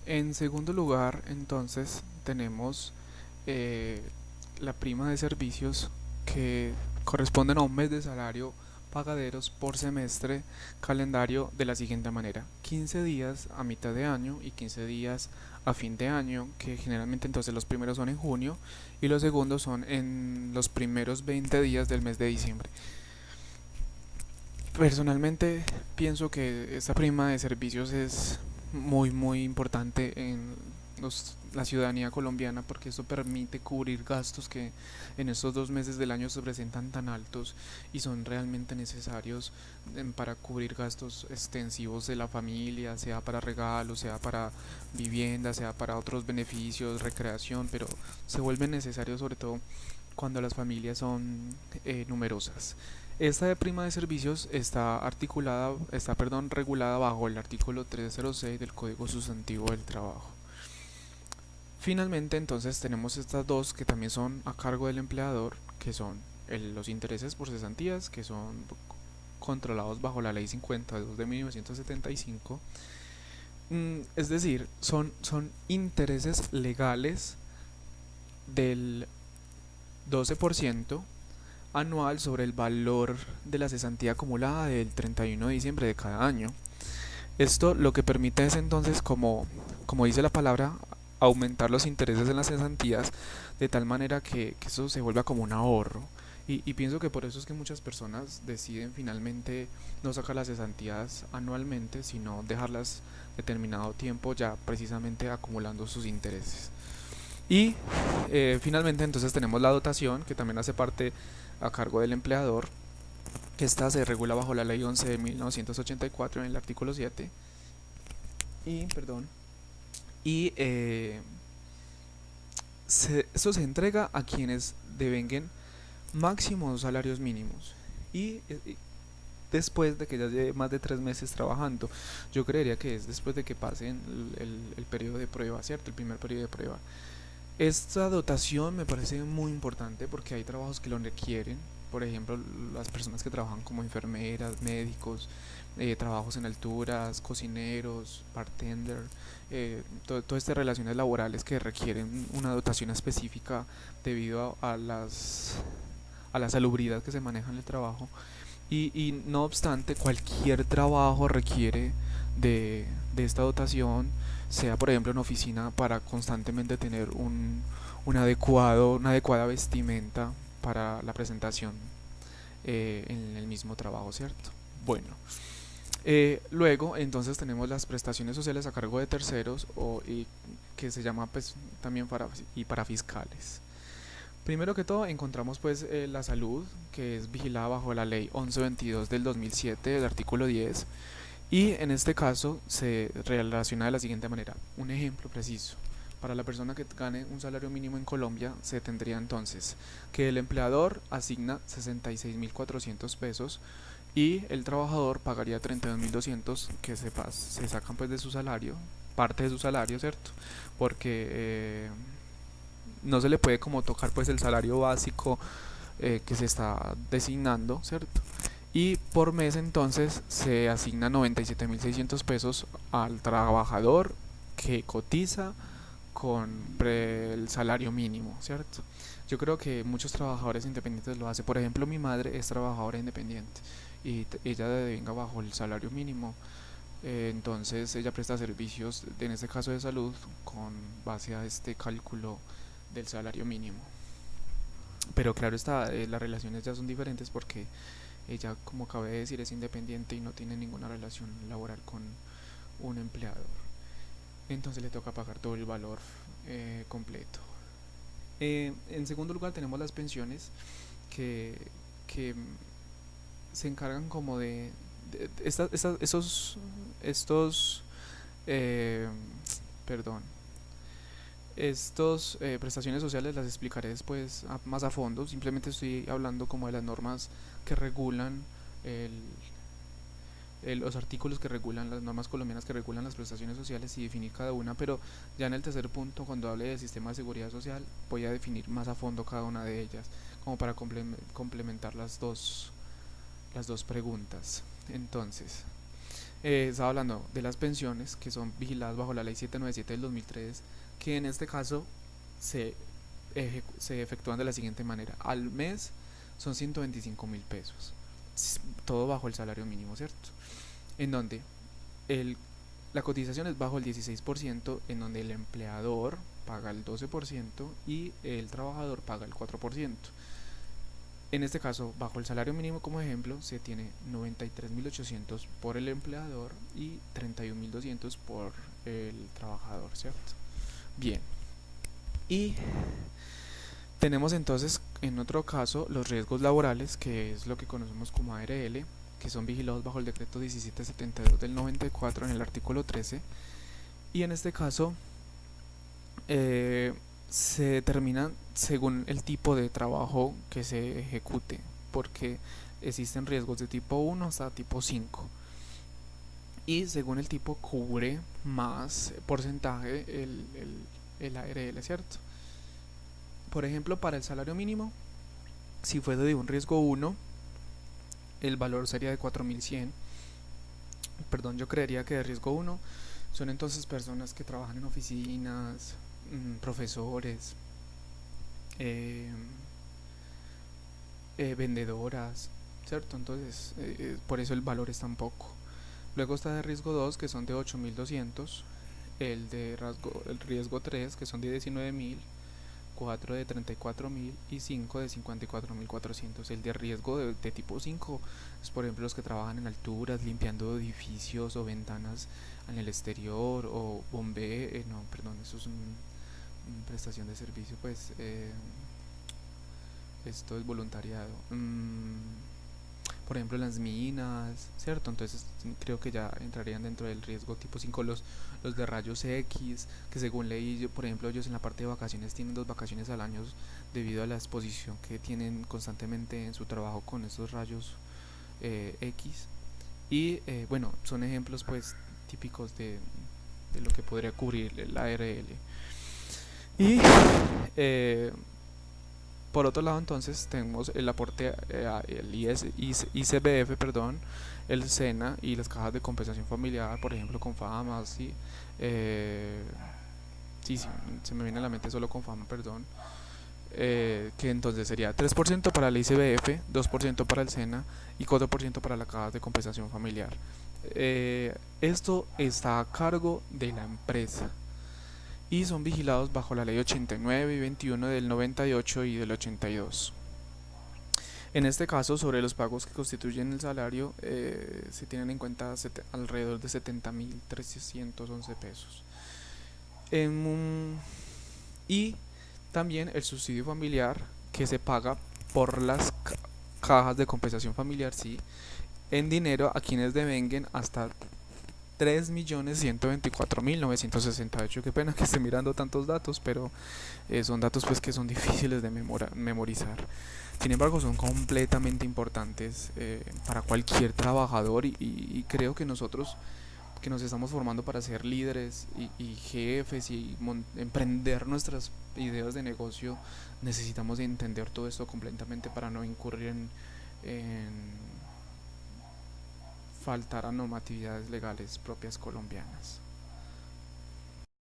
En segundo lugar, entonces, tenemos eh, la prima de servicios que corresponden a un mes de salario pagaderos por semestre calendario de la siguiente manera: 15 días a mitad de año y 15 días a fin de año, que generalmente entonces los primeros son en junio y los segundos son en los primeros 20 días del mes de diciembre. Personalmente pienso que esta prima de servicios es muy importante en la ciudadanía colombiana, porque esto permite cubrir gastos que en estos 2 meses del año se presentan tan altos y son realmente necesarios para cubrir gastos extensivos de la familia, sea para regalos, sea para vivienda, sea para otros beneficios, recreación, pero se vuelven necesarios sobre todo cuando las familias son numerosas. Esta de prima de servicios está regulada bajo el artículo 306 del Código Sustantivo del Trabajo. Finalmente, entonces tenemos estas dos que también son a cargo del empleador, que son los intereses por cesantías, que son controlados bajo la Ley 52 de 1975. Es decir, son intereses legales del 12% anual sobre el valor de la cesantía acumulada del 31 de diciembre de cada año. Esto lo que permite es entonces, como dice la palabra, aumentar los intereses en las cesantías de tal manera que eso se vuelva como un ahorro. Y pienso que por eso es que muchas personas deciden finalmente no sacar las cesantías anualmente, sino dejarlas determinado tiempo ya precisamente acumulando sus intereses. Y finalmente entonces tenemos la dotación, que también hace parte a cargo del empleador, que esta se regula bajo la ley 11 de 1984 en el artículo 7. Y, perdón, y esto se entrega a quienes devenguen máximo 2 salarios mínimos. Y después de que ya lleve más de 3 meses trabajando, yo creería que es después de que pasen el periodo de prueba, ¿cierto? El primer periodo de prueba. Esta dotación me parece muy importante porque hay trabajos que lo requieren. Por ejemplo, las personas que trabajan como enfermeras, médicos, trabajos en alturas, cocineros, bartender, todas estas relaciones laborales que requieren una dotación específica debido a la salubridad que se maneja en el trabajo. Y no obstante, cualquier trabajo requiere de esta dotación, sea por ejemplo en oficina, para constantemente tener una adecuada vestimenta para la presentación en el mismo trabajo, ¿cierto? Bueno, luego entonces tenemos las prestaciones sociales a cargo de terceros, que se llama pues también para fiscales. Primero que todo encontramos pues la salud, que es vigilada bajo la ley 1122 del 2007, del artículo 10, y en este caso se relaciona de la siguiente manera. Un ejemplo preciso: para la persona que gane un salario mínimo en Colombia, se tendría entonces que el empleador asigna 66.400 pesos y el trabajador pagaría 32.200, que se sacan pues de su salario, parte de su salario, ¿cierto? Porque no se le puede como tocar pues el salario básico que se está designando, ¿cierto? Y por mes entonces se asigna 97.600 pesos al trabajador que cotiza con el salario mínimo, ¿cierto? Yo creo que muchos trabajadores independientes lo hacen. Por ejemplo, mi madre es trabajadora independiente y ella devenga bajo el salario mínimo. Entonces ella presta servicios, en este caso de salud, con base a este cálculo del salario mínimo. Pero claro está, las relaciones ya son diferentes porque ella, como acabé de decir, es independiente y no tiene ninguna relación laboral con un empleador. Entonces le toca pagar todo el valor completo. En segundo lugar tenemos las pensiones que se encargan como estos eh, perdón, estos prestaciones sociales las explicaré después más a fondo. Simplemente estoy hablando como de las normas que regulan el, los artículos que regulan las normas colombianas que regulan las prestaciones sociales y definir cada una, pero ya en el tercer punto, cuando hable del sistema de seguridad social, voy a definir más a fondo cada una de ellas, como para complementar las dos preguntas. Entonces, Estaba hablando de las pensiones que son vigiladas bajo la ley 797 del 2003, que en este caso se, se efectúan de la siguiente manera. Al mes son 125.000 pesos, todo bajo el salario mínimo, ¿cierto? En donde el, la cotización es bajo el 16%, en donde el empleador paga el 12% y el trabajador paga el 4%. En este caso, bajo el salario mínimo como ejemplo, se tiene 93.800 por el empleador y 31.200 por el trabajador, ¿cierto? Bien. Y tenemos entonces en otro caso los riesgos laborales, que es lo que conocemos como ARL, que son vigilados bajo el decreto 1772 del 94 en el artículo 13. Y en este caso se determinan según el tipo de trabajo que se ejecute, porque existen riesgos de tipo 1 hasta tipo 5. Y según el tipo cubre más porcentaje el ARL, ¿cierto? Por ejemplo, para el salario mínimo, si fuese de un riesgo 1, el valor sería de 4.100. Perdón, yo creería que de riesgo 1 son entonces personas que trabajan en oficinas, profesores, eh, vendedoras, ¿cierto? Entonces, por eso el valor es tan poco. Luego está de riesgo 2, que son de 8.200, el riesgo 3, que son de 19.000, 4 de 34.000 y 5 de 54.400. El de riesgo de tipo 5 es, por ejemplo, los que trabajan en alturas, limpiando edificios o ventanas en el exterior, o no, perdón, eso es una prestación de servicio, pues esto es voluntariado. Por ejemplo, las minas, ¿cierto? Entonces creo que ya entrarían dentro del riesgo tipo 5 los de rayos X, que según leí, por ejemplo, ellos en la parte de vacaciones tienen 2 vacaciones al año debido a la exposición que tienen constantemente en su trabajo con esos rayos X. Y bueno, son ejemplos pues típicos de lo que podría cubrir la ARL. Y por otro lado, entonces tenemos el aporte, el ICBF, perdón, el SENA y las cajas de compensación familiar, por ejemplo, con FAMA, ¿sí? Sí, sí, se me viene a la mente solo con FAMA, perdón. Que entonces sería 3% para el ICBF, 2% para el SENA y 4% para la caja de compensación familiar. Esto está a cargo de la empresa y son vigilados bajo la ley 89 y 21 del 98 y del 82. En este caso, sobre los pagos que constituyen el salario, se tienen en cuenta alrededor de 70.311 pesos. Y también el subsidio familiar que se paga por las cajas de compensación familiar, sí, en dinero a quienes devenguen hasta 3.124.968. Qué pena que esté mirando tantos datos, pero son datos pues que son difíciles de memorizar. Sin embargo, son completamente importantes para cualquier trabajador y creo que nosotros que nos estamos formando para ser líderes y jefes y emprender nuestras ideas de negocio, necesitamos entender todo esto completamente para no incurrir en faltar a normatividades legales propias colombianas.